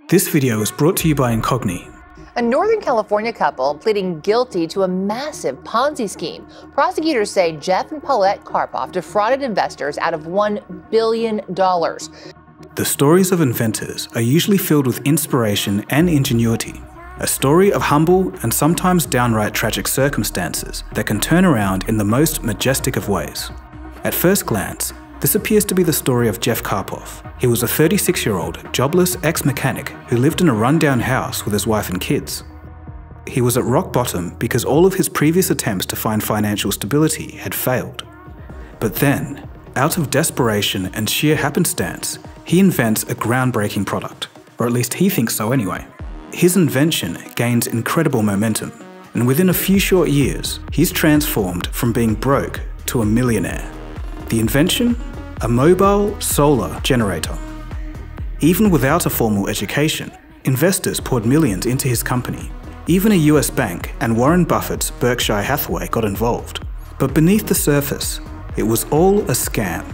This video is brought to you by Incogni. A Northern California couple pleading guilty to a massive Ponzi scheme. Prosecutors say Jeff and Paulette Carpoff defrauded investors out of $1 billion. The stories of inventors are usually filled with inspiration and ingenuity. A story of humble and sometimes downright tragic circumstances that can turn around in the most majestic of ways. At first glance, this appears to be the story of Jeff Carpoff. He was a 36-year-old, jobless ex-mechanic who lived in a rundown house with his wife and kids. He was at rock bottom because all of his previous attempts to find financial stability had failed. But then, out of desperation and sheer happenstance, he invents a groundbreaking product, or at least he thinks so anyway. His invention gains incredible momentum, and within a few short years, he's transformed from being broke to a millionaire. The invention? A mobile solar generator. Even without a formal education, investors poured millions into his company. Even a US bank and Warren Buffett's Berkshire Hathaway got involved. But beneath the surface, it was all a scam.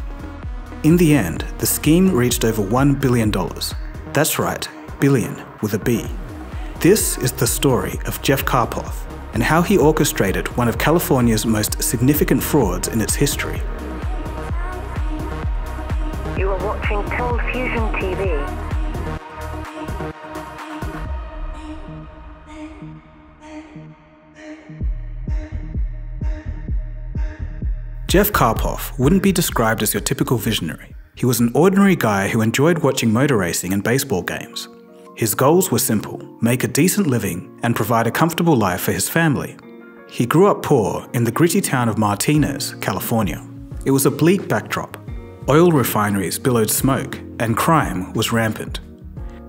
In the end, the scheme reached over $1 billion. That's right, billion with a B. This is the story of Jeff Carpoff and how he orchestrated one of California's most significant frauds in its history. You are watching ColdFusion TV. Jeff Carpoff wouldn't be described as your typical visionary. He was an ordinary guy who enjoyed watching motor racing and baseball games. His goals were simple: make a decent living and provide a comfortable life for his family. He grew up poor in the gritty town of Martinez, California. It was a bleak backdrop. Oil refineries billowed smoke, and crime was rampant.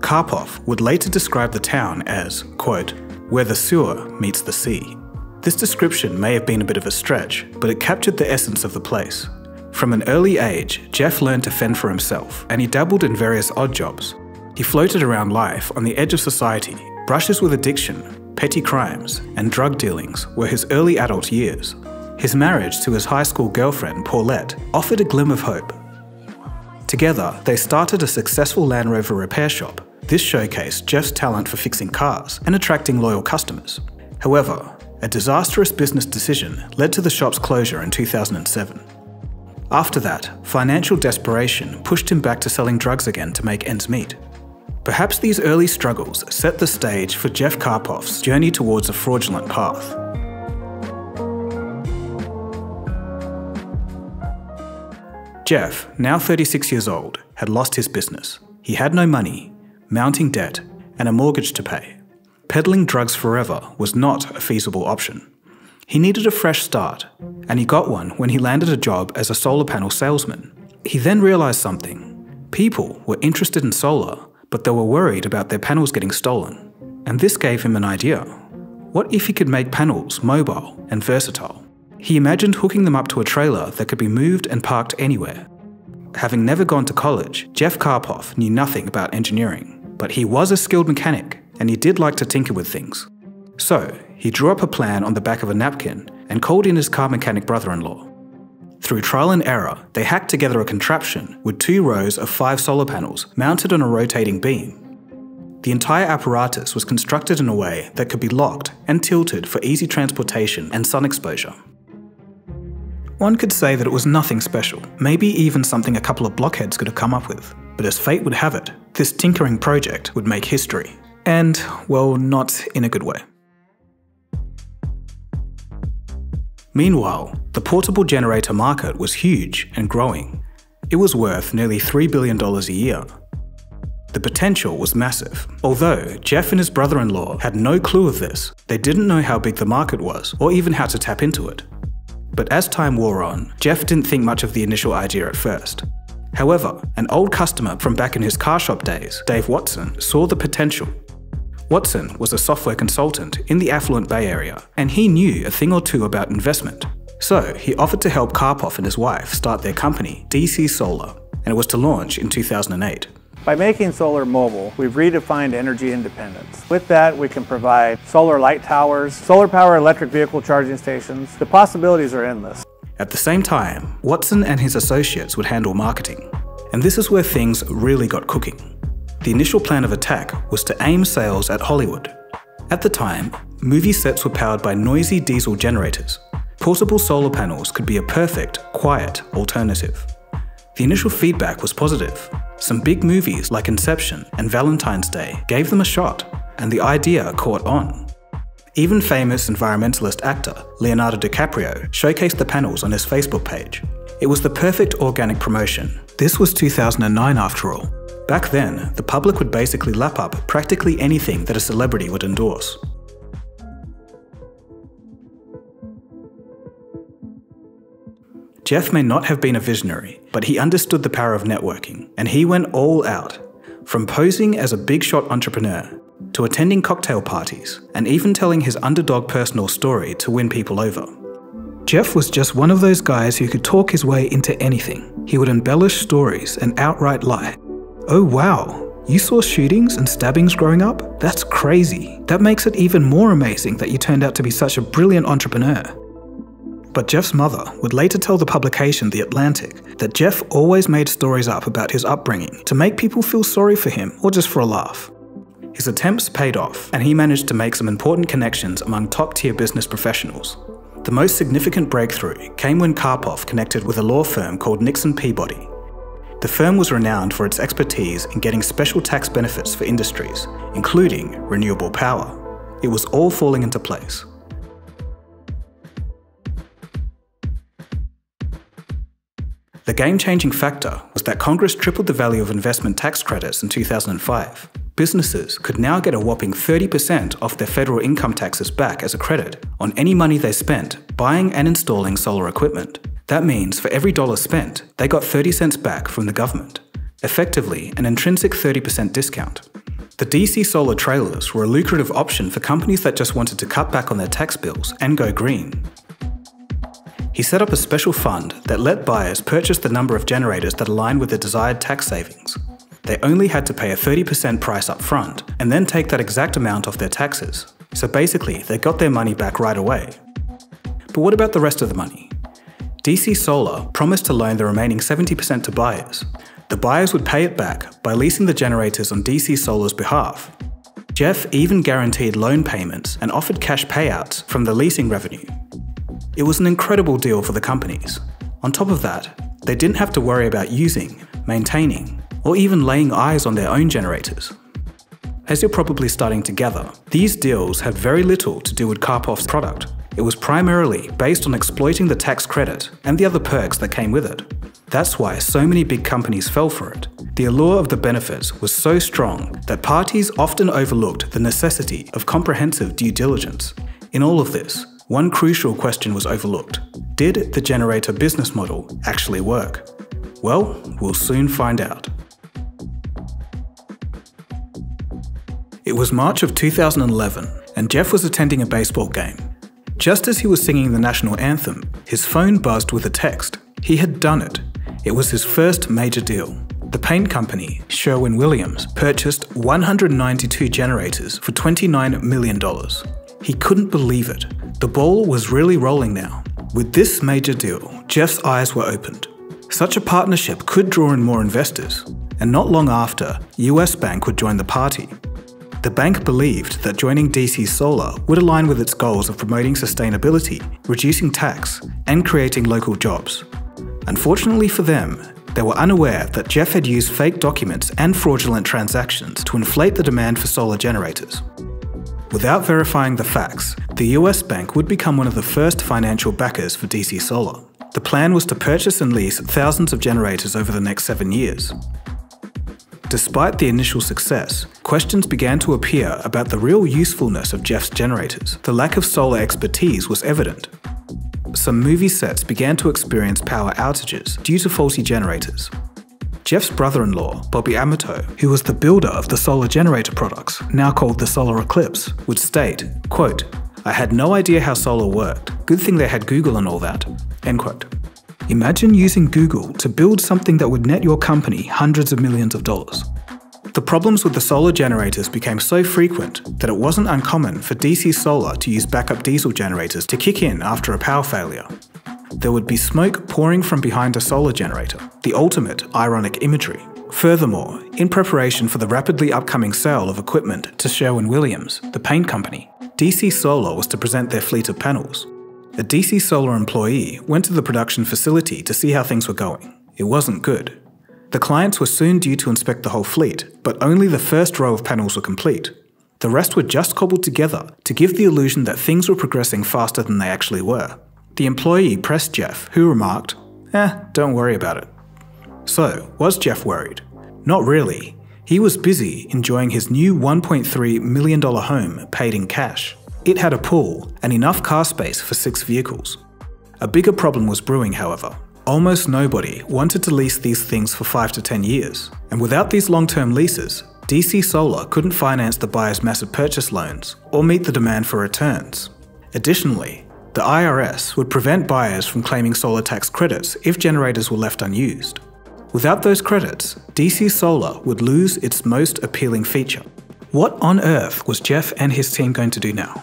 Carpoff would later describe the town as, quote, where the sewer meets the sea. This description may have been a bit of a stretch, but it captured the essence of the place. From an early age, Jeff learned to fend for himself, and he dabbled in various odd jobs. He floated around life on the edge of society. Brushes with addiction, petty crimes, and drug dealings were his early adult years. His marriage to his high school girlfriend, Paulette, offered a glimmer of hope. Together, they started a successful Land Rover repair shop. This showcased Jeff's talent for fixing cars and attracting loyal customers. However, a disastrous business decision led to the shop's closure in 2007. After that, financial desperation pushed him back to selling drugs again to make ends meet. Perhaps these early struggles set the stage for Jeff Carpoff's journey towards a fraudulent path. Jeff, now 36 years old, had lost his business. He had no money, mounting debt, and a mortgage to pay. Peddling drugs forever was not a feasible option. He needed a fresh start, and he got one when he landed a job as a solar panel salesman. He then realized something. People were interested in solar, but they were worried about their panels getting stolen. And this gave him an idea. What if he could make panels mobile and versatile? He imagined hooking them up to a trailer that could be moved and parked anywhere. Having never gone to college, Jeff Carpoff knew nothing about engineering, but he was a skilled mechanic and he did like to tinker with things. So, he drew up a plan on the back of a napkin and called in his car mechanic brother-in-law. Through trial and error, they hacked together a contraption with 2 rows of 5 solar panels mounted on a rotating beam. The entire apparatus was constructed in a way that could be locked and tilted for easy transportation and sun exposure. One could say that it was nothing special, maybe even something a couple of blockheads could have come up with. But as fate would have it, this tinkering project would make history. And, well, not in a good way. Meanwhile, the portable generator market was huge and growing. It was worth nearly $3 billion a year. The potential was massive. Although Jeff and his brother-in-law had no clue of this, they didn't know how big the market was or even how to tap into it. But as time wore on, Jeff didn't think much of the initial idea at first. However, an old customer from back in his car shop days, Dave Watson, saw the potential. Watson was a software consultant in the affluent Bay Area, and he knew a thing or two about investment. So he offered to help Carpoff and his wife start their company, DC Solar, and it was to launch in 2008. By making solar mobile, we've redefined energy independence. With that, we can provide solar light towers, solar power electric vehicle charging stations. The possibilities are endless. At the same time, Watson and his associates would handle marketing. And this is where things really got cooking. The initial plan of attack was to aim sales at Hollywood. At the time, movie sets were powered by noisy diesel generators. Portable solar panels could be a perfect, quiet alternative. The initial feedback was positive. Some big movies like Inception and Valentine's Day gave them a shot, and the idea caught on. Even famous environmentalist actor Leonardo DiCaprio showcased the panels on his Facebook page. It was the perfect organic promotion. This was 2009 after all. Back then, the public would basically lap up practically anything that a celebrity would endorse. Jeff may not have been a visionary, but he understood the power of networking, and he went all out. From posing as a big-shot entrepreneur, to attending cocktail parties, and even telling his underdog personal story to win people over. Jeff was just one of those guys who could talk his way into anything. He would embellish stories and outright lie. Oh wow, you saw shootings and stabbings growing up? That's crazy. That makes it even more amazing that you turned out to be such a brilliant entrepreneur. But Jeff's mother would later tell the publication The Atlantic that Jeff always made stories up about his upbringing to make people feel sorry for him or just for a laugh. His attempts paid off, and he managed to make some important connections among top-tier business professionals. The most significant breakthrough came when Carpoff connected with a law firm called Nixon Peabody. The firm was renowned for its expertise in getting special tax benefits for industries, including renewable power. It was all falling into place. The game-changing factor was that Congress tripled the value of investment tax credits in 2005. Businesses could now get a whopping 30% off their federal income taxes back as a credit on any money they spent buying and installing solar equipment. That means for every dollar spent, they got 30 cents back from the government. Effectively, an intrinsic 30% discount. The DC solar trailers were a lucrative option for companies that just wanted to cut back on their tax bills and go green. He set up a special fund that let buyers purchase the number of generators that aligned with their desired tax savings. They only had to pay a 30% price up front and then take that exact amount off their taxes. So basically, they got their money back right away. But what about the rest of the money? DC Solar promised to loan the remaining 70% to buyers. The buyers would pay it back by leasing the generators on DC Solar's behalf. Jeff even guaranteed loan payments and offered cash payouts from the leasing revenue. It was an incredible deal for the companies. On top of that, they didn't have to worry about using, maintaining, or even laying eyes on their own generators. As you're probably starting to gather, these deals had very little to do with Carpoff's product. It was primarily based on exploiting the tax credit and the other perks that came with it. That's why so many big companies fell for it. The allure of the benefits was so strong that parties often overlooked the necessity of comprehensive due diligence. In all of this, one crucial question was overlooked. Did the generator business model actually work? Well, we'll soon find out. It was March of 2011, and Jeff was attending a baseball game. Just as he was singing the national anthem, his phone buzzed with a text. He had done it. It was his first major deal. The paint company, Sherwin-Williams, purchased 192 generators for $29 million. He couldn't believe it. The ball was really rolling now. With this major deal, Jeff's eyes were opened. Such a partnership could draw in more investors, and not long after, US Bank would join the party. The bank believed that joining DC Solar would align with its goals of promoting sustainability, reducing tax, and creating local jobs. Unfortunately for them, they were unaware that Jeff had used fake documents and fraudulent transactions to inflate the demand for solar generators. Without verifying the facts, the US Bank would become one of the first financial backers for DC Solar. The plan was to purchase and lease thousands of generators over the next 7 years. Despite the initial success, questions began to appear about the real usefulness of Jeff's generators. The lack of solar expertise was evident. Some movie sets began to experience power outages due to faulty generators. Jeff's brother-in-law, Bobby Amato, who was the builder of the solar generator products, now called the Solar Eclipse, would state, quote, "I had no idea how solar worked. Good thing they had Google and all that." End quote. Imagine using Google to build something that would net your company hundreds of millions of dollars. The problems with the solar generators became so frequent that it wasn't uncommon for DC Solar to use backup diesel generators to kick in after a power failure. There would be smoke pouring from behind a solar generator, the ultimate ironic imagery. Furthermore, in preparation for the rapidly upcoming sale of equipment to Sherwin-Williams, the paint company, DC Solar was to present their fleet of panels. A DC Solar employee went to the production facility to see how things were going. It wasn't good. The clients were soon due to inspect the whole fleet, but only the first row of panels were complete. The rest were just cobbled together to give the illusion that things were progressing faster than they actually were. The employee pressed Jeff, who remarked, don't worry about it. So, was Jeff worried? Not really. He was busy enjoying his new $1.3 million home paid in cash. It had a pool and enough car space for 6 vehicles. A bigger problem was brewing, however. Almost nobody wanted to lease these things for 5 to 10 years, and without these long-term leases, DC Solar couldn't finance the buyer's massive purchase loans or meet the demand for returns. Additionally, the IRS would prevent buyers from claiming solar tax credits if generators were left unused. Without those credits, DC Solar would lose its most appealing feature. What on earth was Jeff and his team going to do now?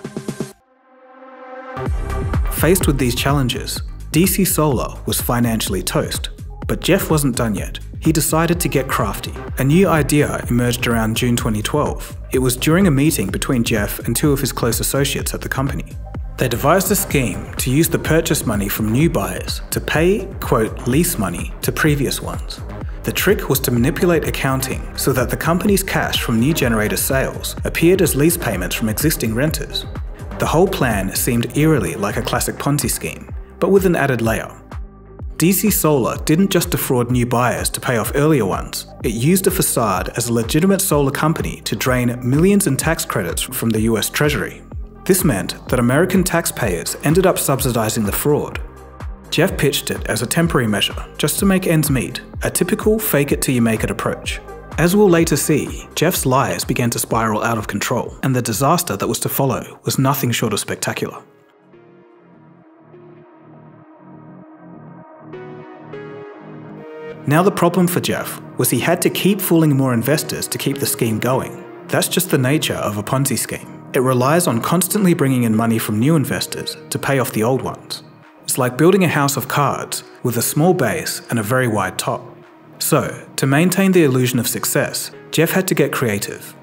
Faced with these challenges, DC Solar was financially toast. But Jeff wasn't done yet. He decided to get crafty. A new idea emerged around June 2012. It was during a meeting between Jeff and 2 of his close associates at the company. They devised a scheme to use the purchase money from new buyers to pay, quote, lease money to previous ones. The trick was to manipulate accounting so that the company's cash from new generator sales appeared as lease payments from existing renters. The whole plan seemed eerily like a classic Ponzi scheme, but with an added layer. DC Solar didn't just defraud new buyers to pay off earlier ones, it used a facade as a legitimate solar company to drain millions in tax credits from the US Treasury. This meant that American taxpayers ended up subsidizing the fraud. Jeff pitched it as a temporary measure, just to make ends meet, a typical fake-it-till-you-make-it approach. As we'll later see, Jeff's lies began to spiral out of control, and the disaster that was to follow was nothing short of spectacular. Now the problem for Jeff was he had to keep fooling more investors to keep the scheme going. That's just the nature of a Ponzi scheme. It relies on constantly bringing in money from new investors to pay off the old ones. It's like building a house of cards with a small base and a very wide top. So, to maintain the illusion of success, Jeff had to get creative.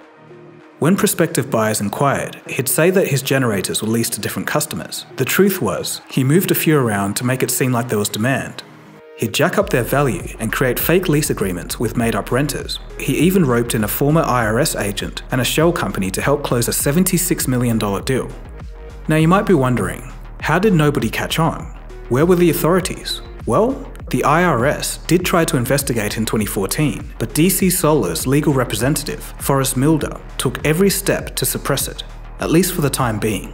When prospective buyers inquired, he'd say that his generators were leased to different customers. The truth was, he moved a few around to make it seem like there was demand. He'd jack up their value and create fake lease agreements with made-up renters. He even roped in a former IRS agent and a shell company to help close a $76 million deal. Now you might be wondering, how did nobody catch on? Where were the authorities? Well, the IRS did try to investigate in 2014, but DC Solar's legal representative, Forrest Milder, took every step to suppress it, at least for the time being.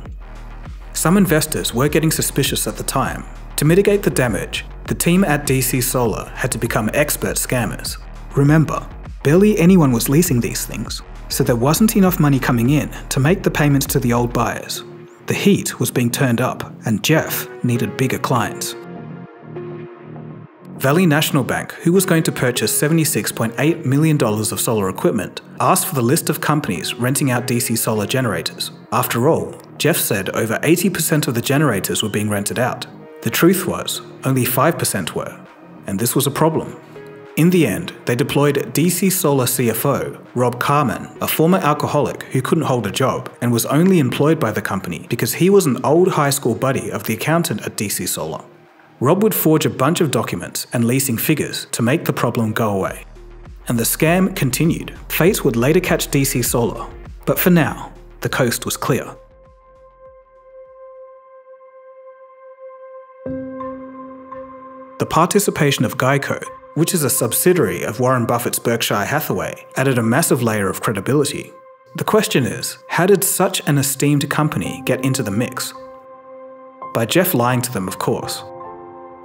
Some investors were getting suspicious at the time. To mitigate the damage, the team at DC Solar had to become expert scammers. Remember, barely anyone was leasing these things, so there wasn't enough money coming in to make the payments to the old buyers. The heat was being turned up, and Jeff needed bigger clients. Valley National Bank, who was going to purchase $76.8 million of solar equipment, asked for the list of companies renting out DC Solar generators. After all, Jeff said over 80% of the generators were being rented out. The truth was, only 5% were, and this was a problem. In the end, they deployed DC Solar CFO, Rob Carman, a former alcoholic who couldn't hold a job and was only employed by the company because he was an old high school buddy of the accountant at DC Solar. Rob would forge a bunch of documents and leasing figures to make the problem go away. And the scam continued. Fate would later catch DC Solar, but for now, the coast was clear. The participation of Geico, which is a subsidiary of Warren Buffett's Berkshire Hathaway, added a massive layer of credibility. The question is, how did such an esteemed company get into the mix? By Jeff lying to them, of course.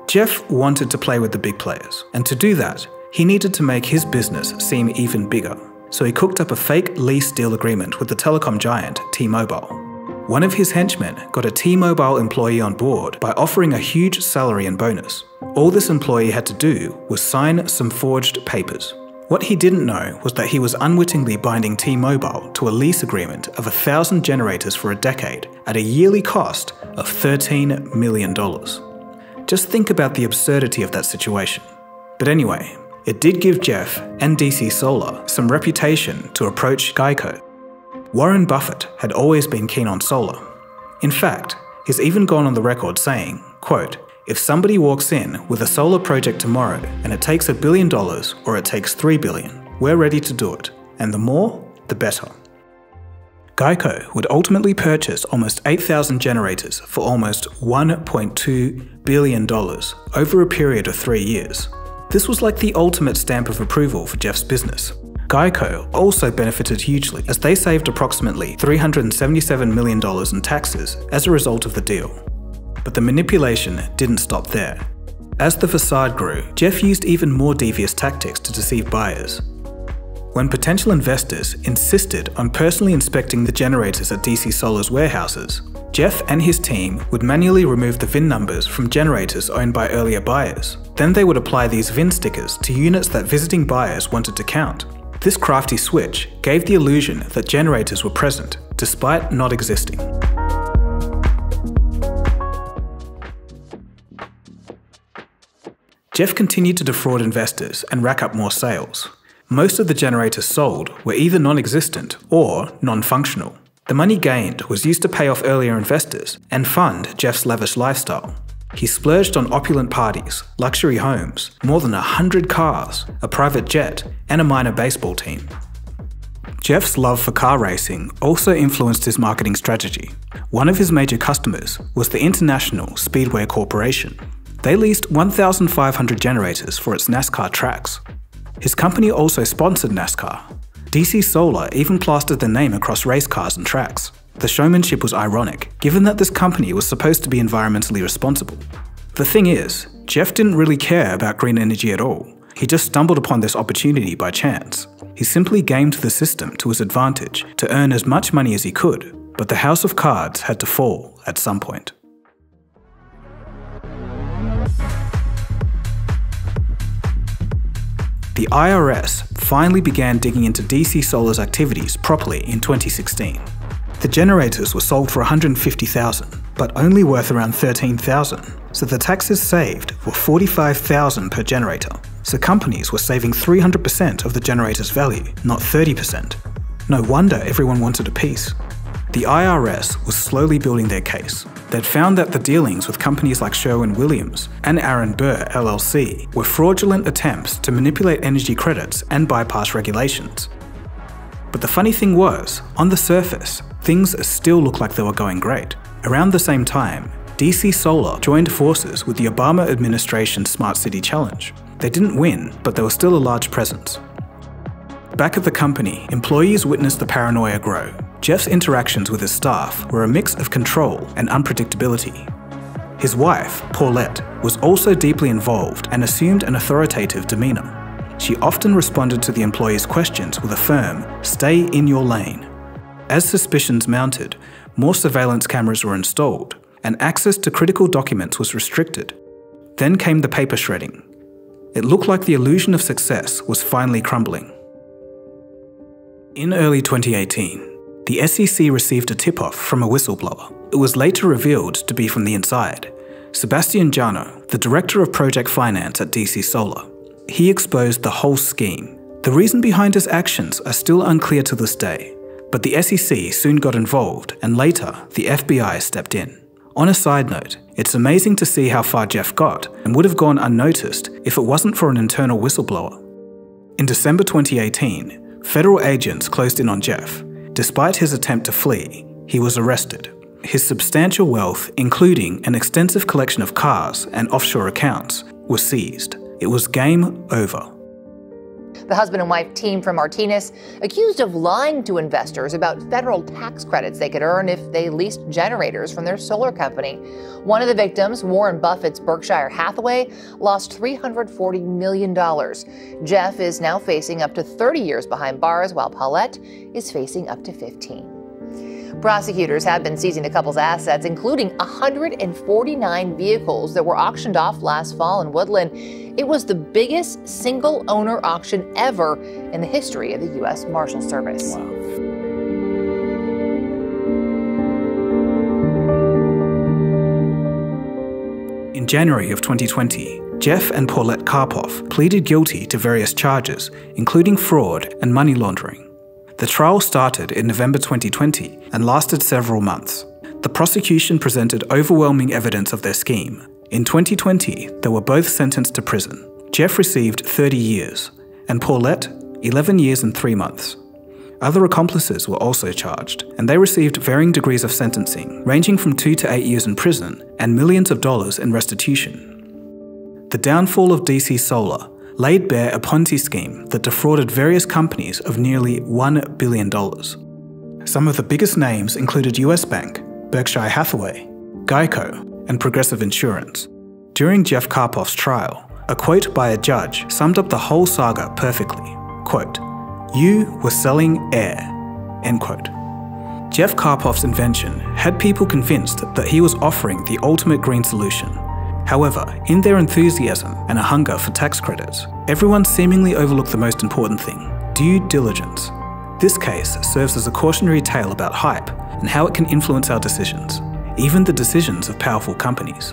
Jeff wanted to play with the big players, and to do that, he needed to make his business seem even bigger. So he cooked up a fake lease deal agreement with the telecom giant T-Mobile. One of his henchmen got a T-Mobile employee on board by offering a huge salary and bonus. All this employee had to do was sign some forged papers. What he didn't know was that he was unwittingly binding T-Mobile to a lease agreement of 1,000 generators for a decade at a yearly cost of $13 million. Just think about the absurdity of that situation. But anyway, It did give Jeff and DC Solar some reputation to approach Geico. Warren Buffett had always been keen on solar. In fact, he's even gone on the record saying, quote, "If somebody walks in with a solar project tomorrow and it takes $1 billion or it takes $3 billion, we're ready to do it. And the more, the better." Geico would ultimately purchase almost 8,000 generators for almost $1.2 billion over a period of 3 years. This was like the ultimate stamp of approval for Jeff's business. Geico also benefited hugely as they saved approximately $377 million in taxes as a result of the deal. But the manipulation didn't stop there. As the facade grew, Jeff used even more devious tactics to deceive buyers. When potential investors insisted on personally inspecting the generators at DC Solar's warehouses, Jeff and his team would manually remove the VIN numbers from generators owned by earlier buyers. Then they would apply these VIN stickers to units that visiting buyers wanted to count. This crafty switch gave the illusion that generators were present, despite not existing. Jeff continued to defraud investors and rack up more sales. Most of the generators sold were either non-existent or non-functional. The money gained was used to pay off earlier investors and fund Jeff's lavish lifestyle. He splurged on opulent parties, luxury homes, more than 100 cars, a private jet, and a minor baseball team. Jeff's love for car racing also influenced his marketing strategy. One of his major customers was the International Speedway Corporation. They leased 1,500 generators for its NASCAR tracks. His company also sponsored NASCAR. DC Solar even plastered their name across race cars and tracks. The showmanship was ironic, given that this company was supposed to be environmentally responsible. The thing is, Jeff didn't really care about green energy at all. He just stumbled upon this opportunity by chance. He simply gamed the system to his advantage to earn as much money as he could, but the house of cards had to fall at some point. The IRS finally began digging into DC Solar's activities properly in 2016. The generators were sold for $150,000, but only worth around $13,000, so the taxes saved were $45,000 per generator. So companies were saving 300% of the generator's value, not 30%. No wonder everyone wanted a piece. The IRS was slowly building their case. They'd found that the dealings with companies like Sherwin-Williams and Aaron Burr LLC were fraudulent attempts to manipulate energy credits and bypass regulations. But the funny thing was, on the surface, things still looked like they were going great. Around the same time, DC Solar joined forces with the Obama administration's Smart City Challenge. They didn't win, but there was still a large presence. Back at the company, employees witnessed the paranoia grow. Jeff's interactions with his staff were a mix of control and unpredictability. His wife, Paulette, was also deeply involved and assumed an authoritative demeanor. She often responded to the employees' questions with a firm, "Stay in your lane." As suspicions mounted, more surveillance cameras were installed, and access to critical documents was restricted. Then came the paper shredding. It looked like the illusion of success was finally crumbling. In early 2018, the SEC received a tip-off from a whistleblower. It was later revealed to be from the inside. Sebastian Jano, the director of project finance at DC Solar. He exposed the whole scheme. The reason behind his actions are still unclear to this day, but the SEC soon got involved and later the FBI stepped in. On a side note, it's amazing to see how far Jeff got and would have gone unnoticed if it wasn't for an internal whistleblower. In December 2018, federal agents closed in on Jeff. Despite his attempt to flee, he was arrested. His substantial wealth, including an extensive collection of cars and offshore accounts, was seized. It was game over. The husband and wife team from Martinez accused of lying to investors about federal tax credits they could earn if they leased generators from their solar company. One of the victims, Warren Buffett's Berkshire Hathaway, lost $340 million. Jeff is now facing up to 30 years behind bars, while Paulette is facing up to 15. Prosecutors have been seizing the couple's assets, including 149 vehicles that were auctioned off last fall in Woodland. It was the biggest single-owner auction ever in the history of the U.S. Marshal Service. Wow. In January of 2020, Jeff and Paulette Carpoff pleaded guilty to various charges, including fraud and money laundering. The trial started in November 2020 and lasted several months. The prosecution presented overwhelming evidence of their scheme. In 2020, they were both sentenced to prison. Jeff received 30 years, and Paulette, 11 years and 3 months. Other accomplices were also charged, and they received varying degrees of sentencing, ranging from 2 to 8 years in prison and millions of dollars in restitution. The downfall of DC Solar laid bare a Ponzi scheme that defrauded various companies of nearly $1 billion. Some of the biggest names included US Bank, Berkshire Hathaway, Geico, and Progressive Insurance. During Jeff Carpoff's trial, a quote by a judge summed up the whole saga perfectly. Quote, "You were selling air." End quote. Jeff Carpoff's invention had people convinced that he was offering the ultimate green solution. However, in their enthusiasm and a hunger for tax credits, everyone seemingly overlooked the most important thing: due diligence. This case serves as a cautionary tale about hype and how it can influence our decisions, even the decisions of powerful companies.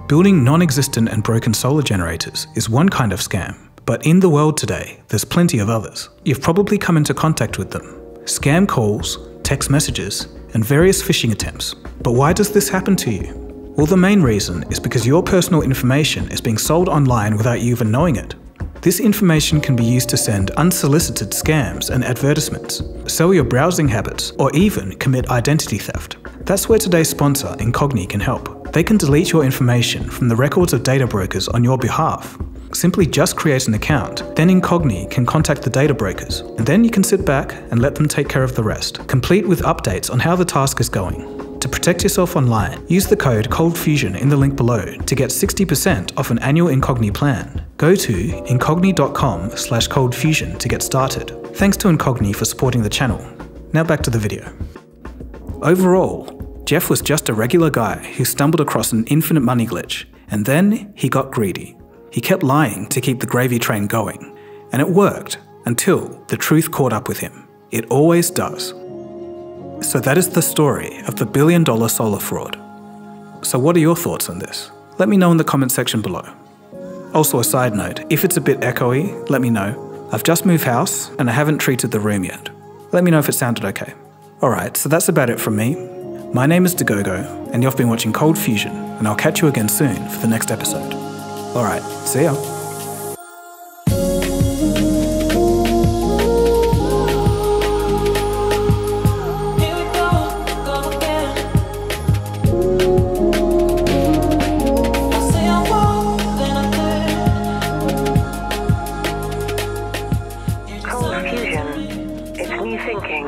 Building non-existent and broken solar generators is one kind of scam, but in the world today, there's plenty of others. You've probably come into contact with them. Scam calls, text messages, and various phishing attempts. But why does this happen to you? Well, the main reason is because your personal information is being sold online without you even knowing it. This information can be used to send unsolicited scams and advertisements, sell your browsing habits, or even commit identity theft. That's where today's sponsor, Incogni, can help. They can delete your information from the records of data brokers on your behalf. Simply just create an account, then Incogni can contact the data brokers, and then you can sit back and let them take care of the rest, complete with updates on how the task is going. To protect yourself online, use the code ColdFusion in the link below to get 60% off an annual Incogni plan. Go to incogni.com/coldfusion to get started. Thanks to Incogni for supporting the channel. Now back to the video. Overall, Jeff was just a regular guy who stumbled across an infinite money glitch, and then he got greedy. He kept lying to keep the gravy train going, and it worked until the truth caught up with him. It always does. So that is the story of the billion-dollar solar fraud. So what are your thoughts on this? Let me know in the comment section below. Also, a side note, if it's a bit echoey, let me know. I've just moved house and I haven't treated the room yet. Let me know if it sounded okay. Alright, so that's about it from me. My name is Dagogo, and you've been watching ColdFusion, and I'll catch you again soon for the next episode. Alright, see ya. ColdFusion. It's new thinking.